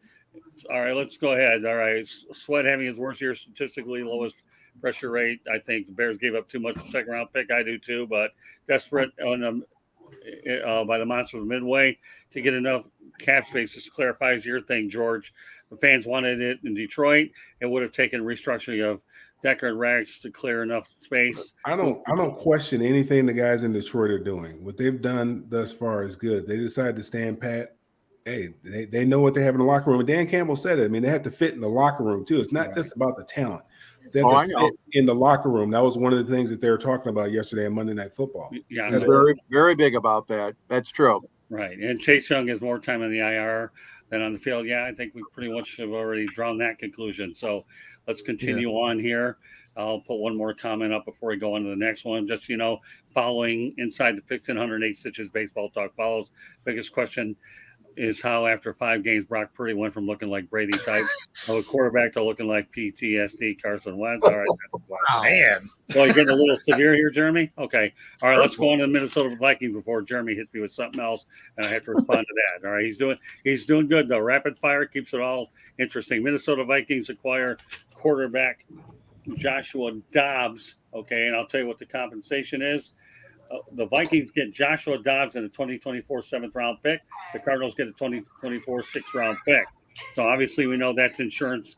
All right, let's go ahead. All right, Sweat having his worst year statistically, lowest pressure rate. I think the Bears gave up too much second round pick. I do too, but desperate on by the Monsters of Midway to get enough cap space. This clarifies your thing, George. The fans wanted it in Detroit. It would have taken restructuring of Decker and Rags to clear enough space. I don't question anything the guys in Detroit are doing. What they've done thus far is good. They decided to stand pat. Hey, they know what they have in the locker room. And Dan Campbell said it. I mean, they have to fit in the locker room too. It's not just about the talent. They have to fit in the locker room. That was one of the things that they were talking about yesterday on Monday Night Football. Yeah, very, very big about that. That's true. Right. And Chase Young has more time in the IR than on the field. Yeah, I think we pretty much have already drawn that conclusion. So let's continue on here. I'll put one more comment up before we go on to the next one. Just, following Inside the Pigskin 108 Stitches Baseball Talk follows. Biggest question is how after 5 games, Brock Purdy went from looking like Brady type of a quarterback to looking like PTSD Carson Wentz. All right. Wow, man. Well, you're getting a little severe here, Jeremy? Okay. All right, let's go on to the Minnesota Vikings before Jeremy hits me with something else, and I have to respond to that. All right, he's doing good, though. Rapid fire keeps it all interesting. Minnesota Vikings acquire quarterback Joshua Dobbs, okay, and I'll tell you what the compensation is. The Vikings get Joshua Dobbs in a 2024 7th-round pick. The Cardinals get a 2024 6th-round pick. So obviously we know that's insurance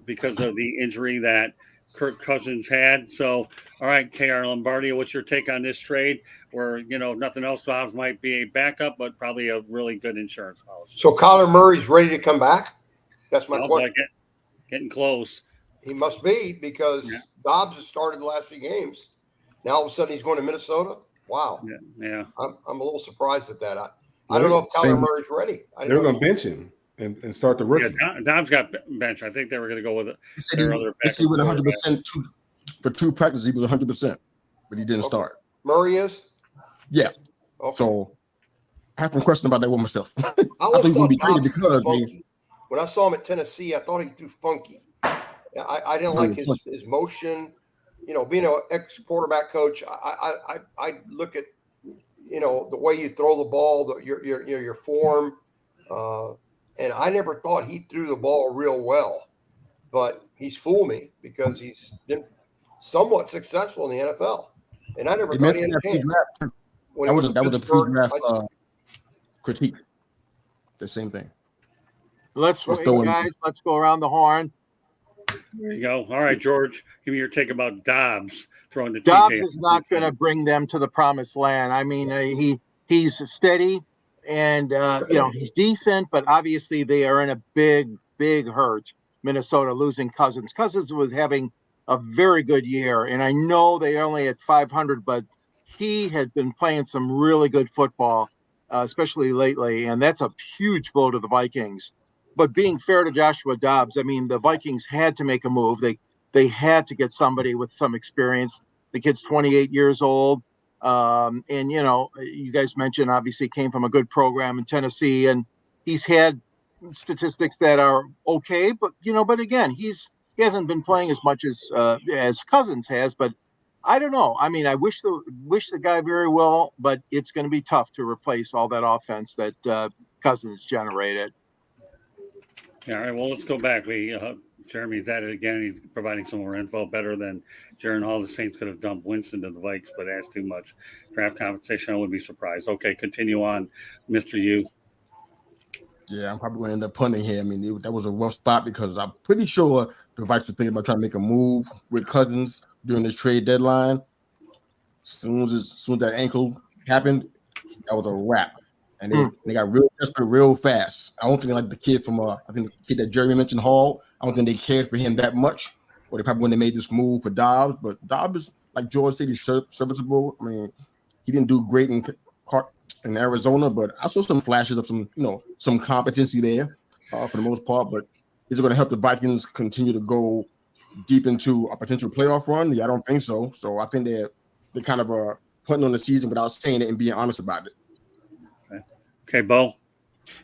because of the injury that Kirk Cousins had. So, all right, KR Lombardi, what's your take on this trade? Where, if nothing else, Dobbs might be a backup, but probably a really good insurance policy. So Kyler Murray's ready to come back? That's my question. Getting close. He must be because Dobbs has started the last few games. Now all of a sudden he's going to Minnesota. Wow. Yeah. I'm a little surprised at that. I don't know if Kyler Murray's ready. They're going to bench him and start the rookie. Yeah, Dobbs got bench. I think they were going to go with it. He went 100% for 2 practices. He was 100%, but he didn't start. Murray is? Yeah. Okay. So I have some question about that one myself. I think we'll be traded because when I saw him at Tennessee, I thought he threw funky. I didn't like his motion. Being an ex-quarterback coach, I look at, the way you throw the ball, your form, and I never thought he threw the ball real well. But he's fooled me because he's been somewhat successful in the NFL, and I never thought he had a chance. That was a pre-draft critique. The same thing. Let's go around the horn. There you go. All right, George, give me your take about Dobbs throwing the Dobbs is not going to bring them to the promised land. I mean, he's steady and he's decent, but obviously they are in a big hurt. Minnesota losing Cousins. Cousins was having a very good year, and I know they only had 500, but he had been playing some really good football, especially lately, and that's a huge blow to the Vikings. But being fair to Joshua Dobbs, I mean, the Vikings had to make a move. They had to get somebody with some experience. The kid's 28 years old. And, you guys mentioned, obviously, came from a good program in Tennessee. And he's had, statistics that are okay, but but again, he hasn't been playing as much as Cousins has. But I don't know. I mean, I wish the guy very well, but it's going to be tough to replace all that offense that Cousins generated. Yeah, all right. Well, let's go back. Jeremy's at it again. He's providing some more info better than Jaron Hall. The Saints could have dumped Winston to the Vikes, but asked too much draft compensation. I wouldn't be surprised. Okay, continue on, Mr. U. Yeah, I'm probably going to end up punting here. I mean, that was a rough spot because I'm pretty sure the Vikes were thinking about trying to make a move with Cousins during this trade deadline. As soon as that ankle happened, that was a wrap. And they got real desperate real fast. I don't think like the kid from I think the kid that Jeremy mentioned, Hall. I don't think they cared for him that much. Or they probably when they made this move for Dobbs. But Dobbs is, like George said, he's serviceable. I mean, he didn't do great in Arizona, but I saw some flashes of some competency there for the most part. But is it going to help the Vikings continue to go deep into a potential playoff run? Yeah, I don't think so. So I think they're kind of putting on the season without saying it and being honest about it. Okay, Bo.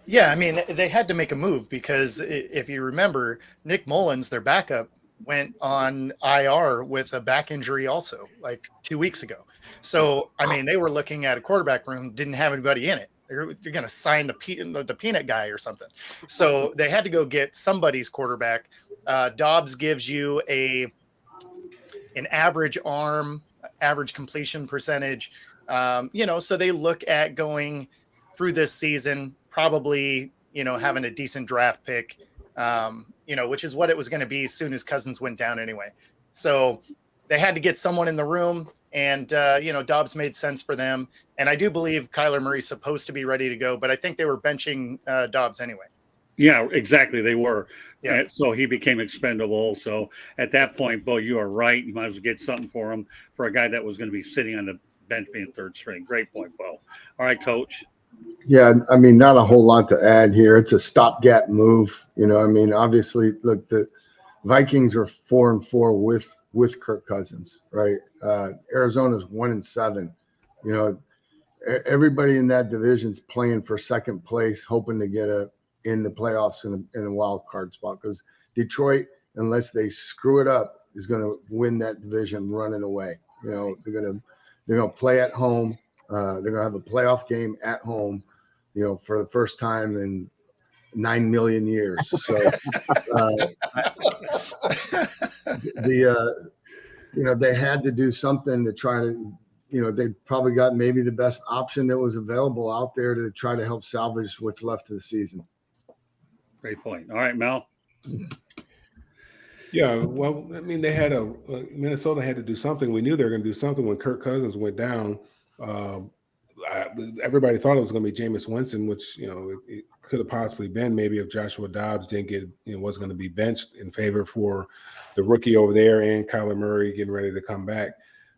Yeah, I mean, they had to make a move because if you remember, Nick Mullins, their backup, went on IR with a back injury also like 2 weeks ago. So, I mean, they were looking at a quarterback room, didn't have anybody in it. You're going to sign the peanut guy or something. So they had to go get somebody's quarterback. Dobbs gives you an average arm, average completion percentage. So they look at going through this season, probably, having a decent draft pick, which is what it was going to be as soon as Cousins went down anyway. So they had to get someone in the room, and, Dobbs made sense for them. And I do believe Kyler Murray's supposed to be ready to go, but I think they were benching Dobbs anyway. Yeah, exactly. They were. Yeah. So he became expendable. So at that point, Bo, you are right. You might as well get something for him for a guy that was going to be sitting on the bench being third string. Great point, Bo. All right, Coach. Yeah, I mean, not a whole lot to add here. It's a stopgap move. Obviously, look, the Vikings are 4-4 with Kirk Cousins, right? Arizona's 1-7. Everybody in that division's playing for second place, hoping to get in the playoffs in a wild card spot, because Detroit, unless they screw it up, is going to win that division running away. They're gonna play at home. They're gonna have a playoff game at home, for the first time in 9 million years. So they had to do something to try to, they probably got maybe the best option that was available out there to try to help salvage what's left of the season. Great point. All right, Mel. Yeah, well, I mean, they had Minnesota had to do something. We knew they were going to do something when Kirk Cousins went down. Everybody thought it was going to be Jameis Winston, which it could have possibly been maybe if Joshua Dobbs didn't get was going to be benched in favor for the rookie over there and Kyler Murray getting ready to come back.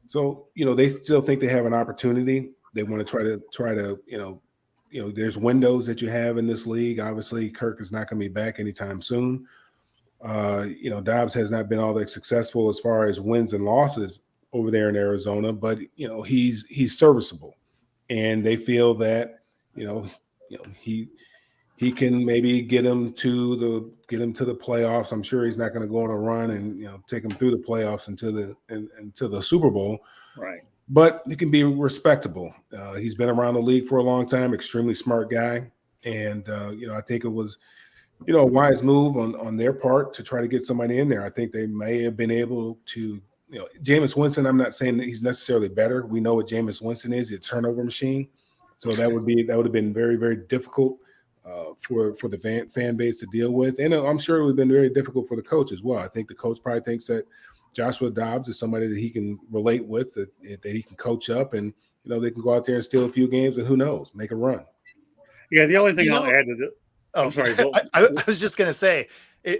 So they still think they have an opportunity. They want to try to there's windows that you have in this league. Obviously, Kirk is not going to be back anytime soon. Dobbs has not been all that successful as far as wins and losses over there in Arizona, but he's serviceable, and they feel that he can maybe get him to the playoffs. I'm sure he's not going to go on a run and take him through the playoffs into the Super Bowl, right? But he can be respectable. He's been around the league for a long time, extremely smart guy, and I think it was a wise move on their part to try to get somebody in there. I think they may have been able to. Jameis Winston, I'm not saying that he's necessarily better. We know what Jameis Winston is, a turnover machine. So that would have been very, very difficult for the fan base to deal with. And I'm sure it would have been very difficult for the coach as well. I think the coach probably thinks that Joshua Dobbs is somebody that he can relate with, that he can coach up, and they can go out there and steal a few games, and who knows, make a run. Yeah, the only thing I'll add to it. Oh, I'm sorry. I was just going to say,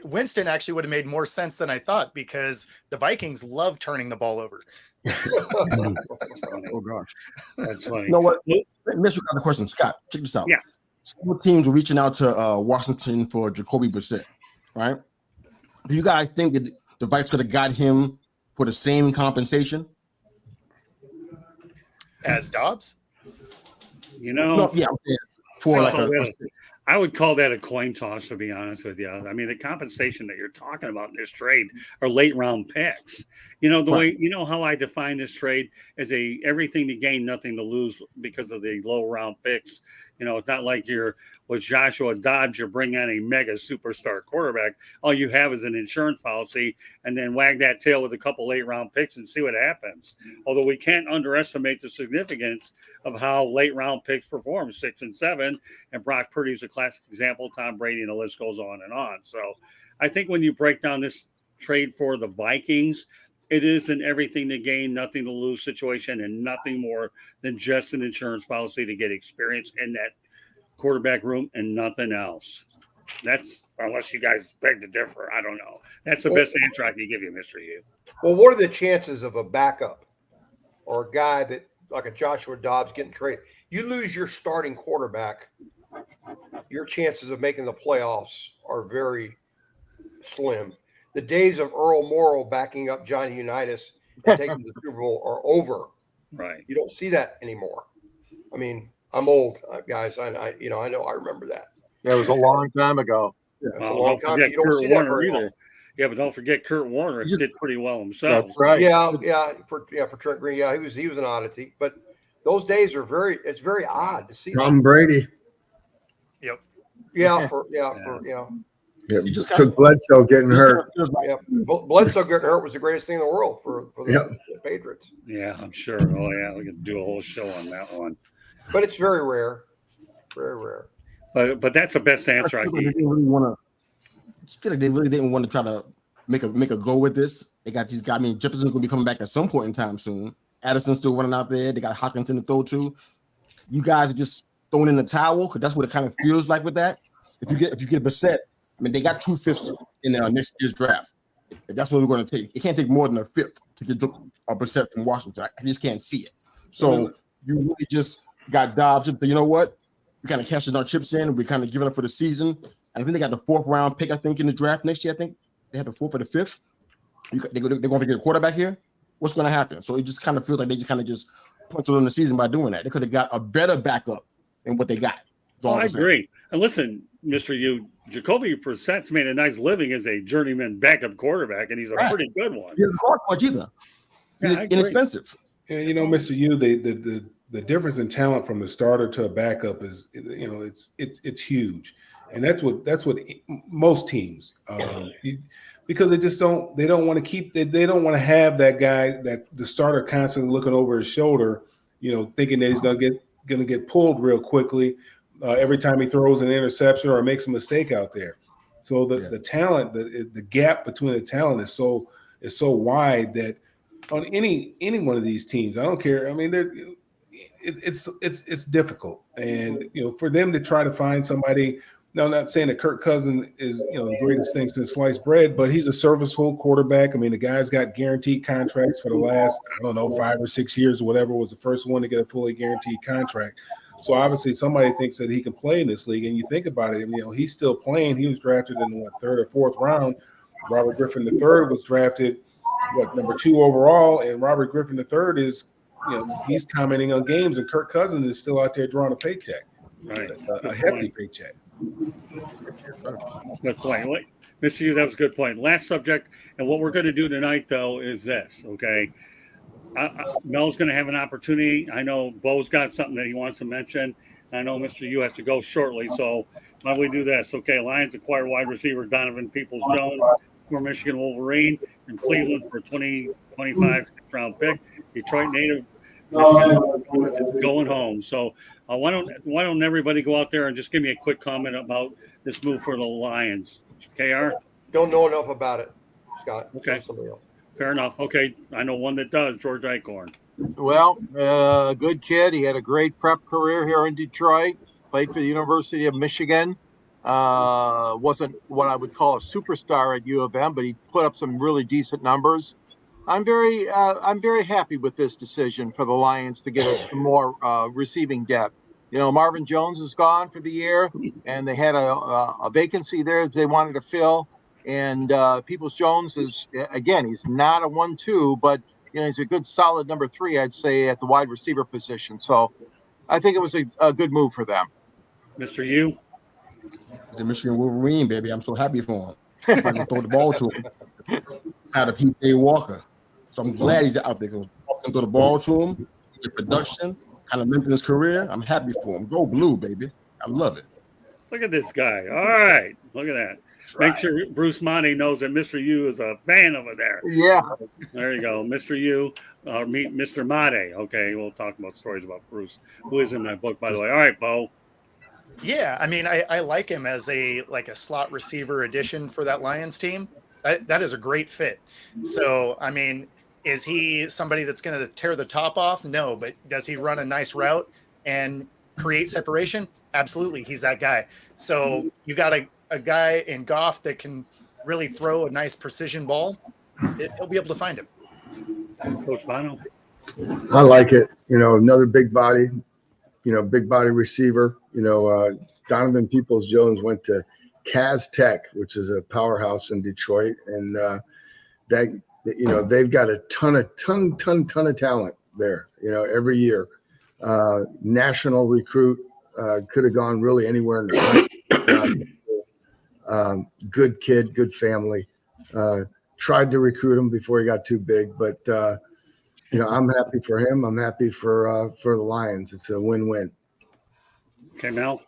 Winston actually would have made more sense than I thought, because the Vikings love turning the ball over. Oh, gosh. That's funny. You know what? Let's look at the question. Scott, check this out. Yeah. Some teams are reaching out to Washington for Jacoby Brissett, right? Do you guys think that the Vikes could have got him for the same compensation As Dobbs? No, yeah. For I would call that a coin toss, to be honest with you. I mean, the compensation that you're talking about in this trade are late round picks. You know, the way, you know how I define this trade as a everything to gain, nothing to lose because of the low round picks. You know, it's not like you're with Joshua Dobbs, you're bringing in a mega superstar quarterback. All you have is an insurance policy, and then wag that tail with a couple late round picks and see what happens. Although we can't underestimate the significance of how late round picks perform 6 and 7. And Brock Purdy's a classic example, Tom Brady, and the list goes on and on. So I think when you break down this trade for the Vikings, it is an everything to gain, nothing to lose situation, and nothing more than just an insurance policy to get experience in that quarterback room and nothing else. That's, unless you guys beg to differ, I don't know. That's the best answer I can give you, Mr. Yu. Well, what are the chances of a backup or a guy that like a Joshua Dobbs getting traded? You lose your starting quarterback, your chances of making the playoffs are very slim. The days of Earl Morrall backing up Johnny Unitas and taking the Super Bowl are over. Right. You don't see that anymore. I mean, I'm old, guys. I know. I remember that. That was a long time ago. That's a long time. You don't Kurt see that Warner very either. often. Yeah, but don't forget Kurt Warner did pretty well himself. That's right. Yeah, for Trent Green. Yeah, he was an oddity. But those days are it's very odd to see. Tom Brady. Yep. Yeah, Yeah, just took Bledsoe getting hurt. Yeah, Bledsoe getting hurt was the greatest thing in the world for the Patriots. Yeah, I'm sure. Oh yeah, we could do a whole show on that one. But it's very rare, very rare. But that's the best answer I They gave. didn't really want to. I just feel like they really didn't want to try to make a go with this. They got these guys. I mean, Jefferson's going to be coming back at some point in time soon. Addison's still running out there. They got Hawkinson to throw to. You guys are just throwing in the towel because that's what it kind of feels like with that. If you get Brissett, I mean, they got 2 fifths in next year's draft. If that's what we're going to take. It can't take more than a fifth to get a Brissett from Washington. I just can't see it. So you really just got Dobbs. You know what? We kind of cashing our chips in. We kind of giving up for the season. And I think they got the 4th round pick, I think, in the draft next year. I think they have the 4th or the 5th. They're going to get a quarterback here. What's going to happen? So it just kind of feels like they just punched in the season by doing that. They could have got a better backup than what they got. Oh, I agree. And listen, Mr. Yu, Jacoby Brissett's made a nice living as a journeyman backup quarterback, and he's a pretty good one. He doesn't cost much either. He's inexpensive. And Mr. Yu, the difference in talent from the starter to a backup is, it's huge, and that's what most teams, because they don't want to have that guy, that the starter constantly looking over his shoulder, thinking that he's going to get pulled real quickly every time he throws an interception or makes a mistake out there. So the talent, the gap between the talent is so wide that on any one of these teams, I don't care. I mean, it's difficult, and for them to try to find somebody. No, I'm not saying that Kirk Cousins is the greatest thing since sliced bread, but he's a serviceable quarterback. I mean, the guy's got guaranteed contracts for the last 5 or 6 years or whatever. Was the first one to get a fully guaranteed contract. So obviously somebody thinks that he can play in this league, and you think about it. He's still playing. He was drafted in the 3rd or 4th round. Robert Griffin III was drafted number 2 overall, and Robert Griffin III is he's commenting on games, and Kirk Cousins is still out there drawing a paycheck, right? A hefty paycheck. Good point. Mr. Yu, that was a good point. Last subject, and what we're going to do tonight, though, is this, okay? Mel's going to have an opportunity. I know Bo's got something that he wants to mention. I know Mr. Yu has to go shortly, so why don't we do this? Okay, Lions acquire wide receiver Donovan Peoples-Jones, former Michigan Wolverine, from Cleveland for a 2025 6th-round pick. Detroit native, Michigan is going home. So why don't everybody go out there and just give me a quick comment about this move for the Lions? KR? Don't know enough about it, Scott. Okay. Fair enough. Okay. I know one that does, George Eichhorn. Well, good kid. He had a great prep career here in Detroit, played for the University of Michigan. Wasn't what I would call a superstar at U of M, but he put up some really decent numbers. I'm very happy with this decision for the Lions to get some more receiving depth. Marvin Jones is gone for the year, and they had a vacancy there that they wanted to fill. And Peoples-Jones is, again, he's not a 1-2, but he's a good solid number 3, I'd say, at the wide receiver position. So I think it was a good move for them. Mr. Yu? He's a Michigan Wolverine, baby. I'm so happy for him. I can throw the ball to him. Out of P.J. Walker. So I'm glad he's out there because I can throw the ball to him, get production, kind of lengthen his career. I'm happy for him. Go blue, baby. I love it. Look at this guy. All right. Look at that. Make sure Bruce Monty knows that Mr. U is a fan over there. Yeah. There you go. Mr. U, meet Mr. Mate. Okay. We'll talk about stories about Bruce, who is in my book, by the way. All right, Bo. Yeah, I mean, I like him as a slot receiver addition for that Lions team. That is a great fit. So, I mean, is he somebody that's going to tear the top off? No, but does he run a nice route and create separation? Absolutely, he's that guy. So you got a guy in Goff that can really throw a nice precision ball. He'll be able to find him. Coach Bono. I like it. Another big body receiver. Donovan Peoples-Jones went to Cas Tech, which is a powerhouse in Detroit, and they've got a ton of talent there. Every year, national recruit, could have gone really anywhere in the country. Good kid, good family. Tried to recruit him before he got too big, but I'm happy for him. I'm happy for the Lions. It's a win-win. Okay, Mel.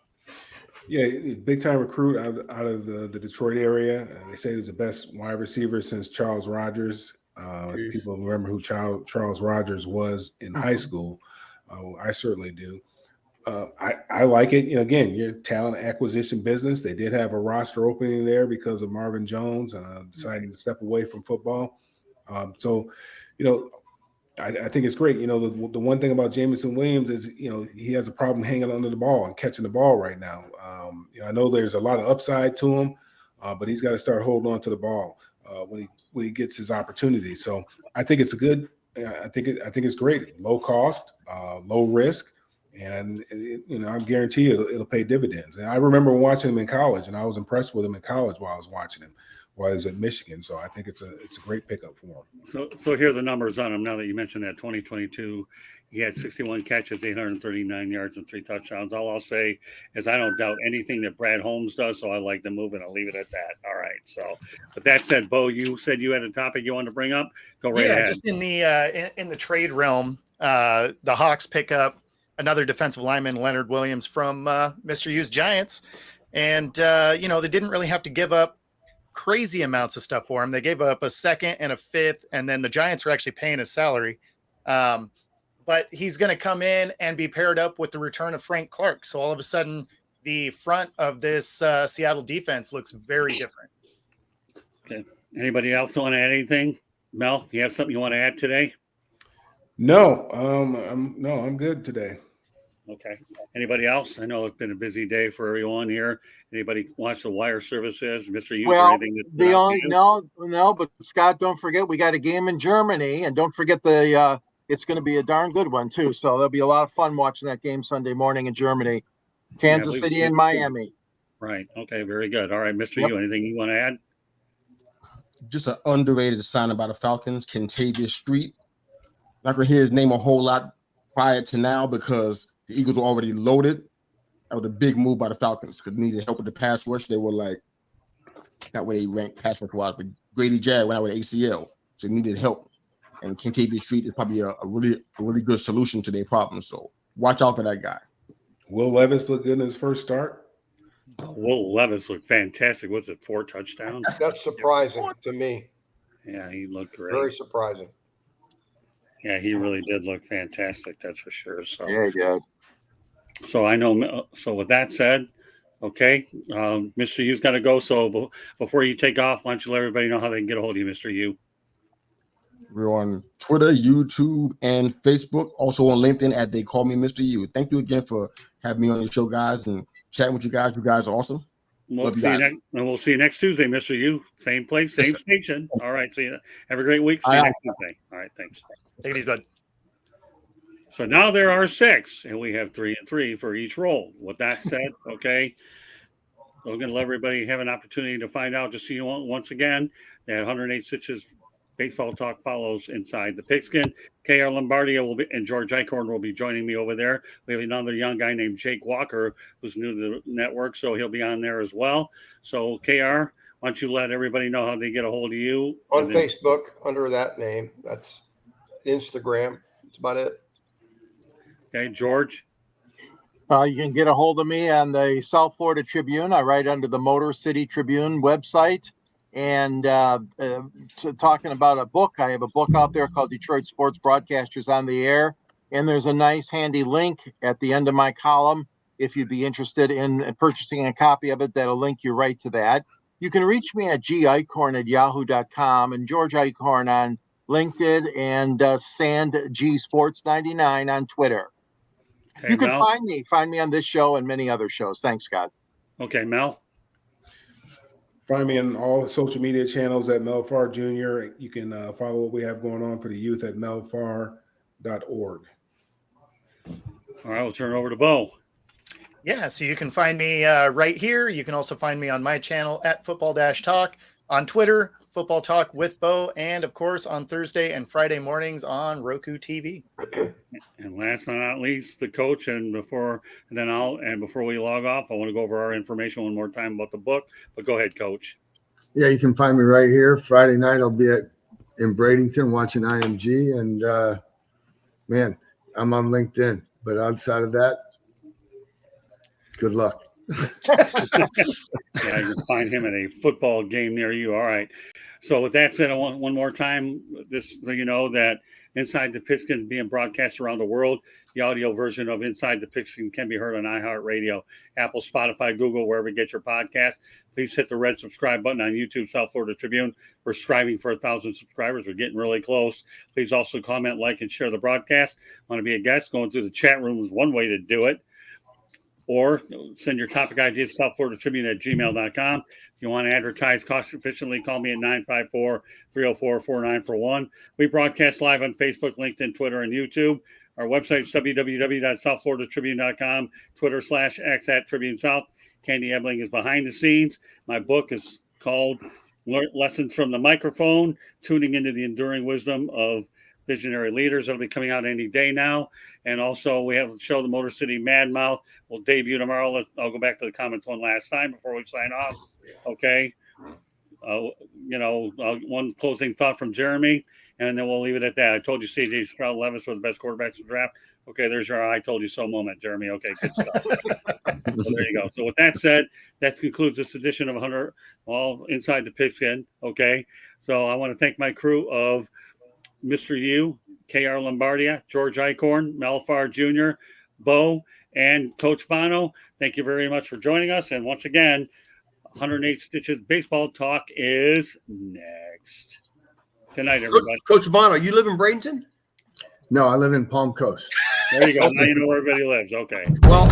Yeah, big time recruit out of the Detroit area. They say he's the best wide receiver since Charles Rogers. People remember who Charles Rogers was in high school. I certainly do. I like it. Again, your talent acquisition business. They did have a roster opening there because of Marvin Jones deciding to step away from football. I think it's great. The one thing about Jameson Williams is, he has a problem hanging onto the ball and catching the ball right now. I know there's a lot of upside to him, but he's got to start holding on to the ball when he gets his opportunity. So I think it's good. I think it's great. Low cost, low risk, and I guarantee it'll pay dividends. And I remember watching him in college, and I was impressed with him in college while I was watching him. While he was at Michigan. So I think it's a great pickup for him. So here are the numbers on him. Now that you mentioned that 2022, he had 61 catches, 839 yards, and 3 touchdowns. All I'll say is I don't doubt anything that Brad Holmes does, so I like the move, and I'll leave it at that. All right. So, but that said, Bo, you said you had a topic you wanted to bring up. Go right ahead. Just in the trade realm, the Hawks pick up another defensive lineman, Leonard Williams, from Mr. U's Giants, and they didn't really have to give up crazy amounts of stuff for him. They gave up a second and a fifth, and then the Giants are actually paying his salary. But he's going to come in and be paired up with the return of Frank Clark. So all of a sudden, the front of this Seattle defense looks very different. Okay. Anybody else want to add anything? Mel, you have something you want to add today? No, I'm good today. Okay. Anybody else? I know it's been a busy day for everyone here. Anybody watch the wire services, Mr. Hughes, or anything? But Scott, don't forget we got a game in Germany, and don't forget it's going to be a darn good one too. So there'll be a lot of fun watching that game Sunday morning in Germany, Kansas City and Miami. Right. Okay. Very good. All right, Mr. Hughes, anything you want to add? Just an underrated signing by the Falcons, Kentavious Street. Not gonna hear his name a whole lot prior to now because the Eagles were already loaded. That was a big move by the Falcons because they needed help with the pass rush. They were like, that way they ranked pass rush wise, but Grady Jarrett went out with ACL, so they needed help. And Kentavious Street is probably a really good solution to their problem. So watch out for that guy. Will Levis look good in his first start? Will Levis looked fantastic. Was it 4 touchdowns? That's surprising to me. Yeah, he looked great. Very surprising. Yeah, he really did look fantastic. That's for sure. So Yeah, good. So I know. So with that said, okay, Mr. U's got to go. So before you take off, why don't you let everybody know how they can get a hold of you, Mr. U? We're on Twitter, YouTube, and Facebook. Also on LinkedIn at They Call Me Mr. U. Thank you again for having me on your show, guys, and chatting with you guys. You guys are awesome. We'll see you next Tuesday, Mr. U. Same place, same station. All right. See you. Have a great week. See you next Tuesday. All right. Thanks. Take it easy, bud. So now there are 6, and we have 3 and 3 for each role. With that said, okay, we're going to let everybody have an opportunity to find out. Just so you want, once again, that 108 Stitches Baseball Talk follows Inside the Pigskin. KR Lombardia and George Eichhorn will be joining me over there. We have another young guy named Jake Walker who's new to the network, so he'll be on there as well. So, KR, why don't you let everybody know how they get a hold of you? On Facebook under that name. That's Instagram. That's about it. Okay, George. You can get a hold of me on the South Florida Tribune. I write under the Motor City Tribune website. And talking about a book, I have a book out there called Detroit Sports Broadcasters on the Air. And there's a nice handy link at the end of my column. If you'd be interested in purchasing a copy of it, that'll link you right to that. You can reach me at gicorn@yahoo.com and George Eichhorn on LinkedIn and Sand G Sports 99 on Twitter. Okay, You can Mel. find me on this show and many other shows. Thanks, Scott. Okay, Mel. Find me on all the social media channels at Mel Farr Jr. You can follow what we have going on for the youth at melfarr.org. All right, we'll turn it over to Bo. Yeah, so you can find me right here. You can also find me on my channel at Football-Talk, on Twitter, Football Talk with Bo, and of course on Thursday and Friday mornings on Roku TV. And last but not least, the coach. And before we log off, I want to go over our information one more time about the book. But go ahead, Coach. Yeah, you can find me right here. Friday night, I'll be in Bradenton watching IMG. And, man, I'm on LinkedIn. But outside of that, good luck. Yeah, you can find him at a football game near you. All right. So with that said, I want one more time, just so you know that Inside the Pigskin is being broadcast around the world. The audio version of Inside the Pigskin can be heard on iHeartRadio, Apple, Spotify, Google, wherever you get your podcast. Please hit the red subscribe button on YouTube, South Florida Tribune. We're striving for 1,000 subscribers. We're getting really close. Please also comment, like, and share the broadcast. Want to be a guest? Going through the chat room is one way to do it. Or send your topic ideas to southfloridatribune@gmail.com. If you want to advertise cost efficiently, call me at 954-304-4941. We broadcast live on Facebook, LinkedIn, Twitter, and YouTube. Our website is www.southfloridatribune.com, Twitter/X @TribuneSouth. Candy Ebling is behind the scenes. My book is called Lessons from the Microphone, Tuning into the Enduring Wisdom of Visionary Leaders. It'll be coming out any day now. And also we have the show, The Motor City Mad Mouth, will debut tomorrow. I'll go back to the comments one last time before we sign off. Okay. One closing thought from Jeremy, and then we'll leave it at that. I told you C.J. Stroud-Levis were the best quarterbacks in the draft. Okay, there's your I told you so moment, Jeremy. Okay, good stuff. So there you go. So with that said, that concludes this edition of 100 Inside the Pigskin. Okay. So I want to thank my crew of Mr. U, KR Lombardia, George Eichhorn, Mel Farr Jr., Bo, and Coach Bono. Thank you very much for joining us. And once again, 108 Stitches Baseball Talk is next. Good night, everybody. Coach Bono, you live in Bradenton? No, I live in Palm Coast. There you go. Now you know where everybody lives. Okay. Well,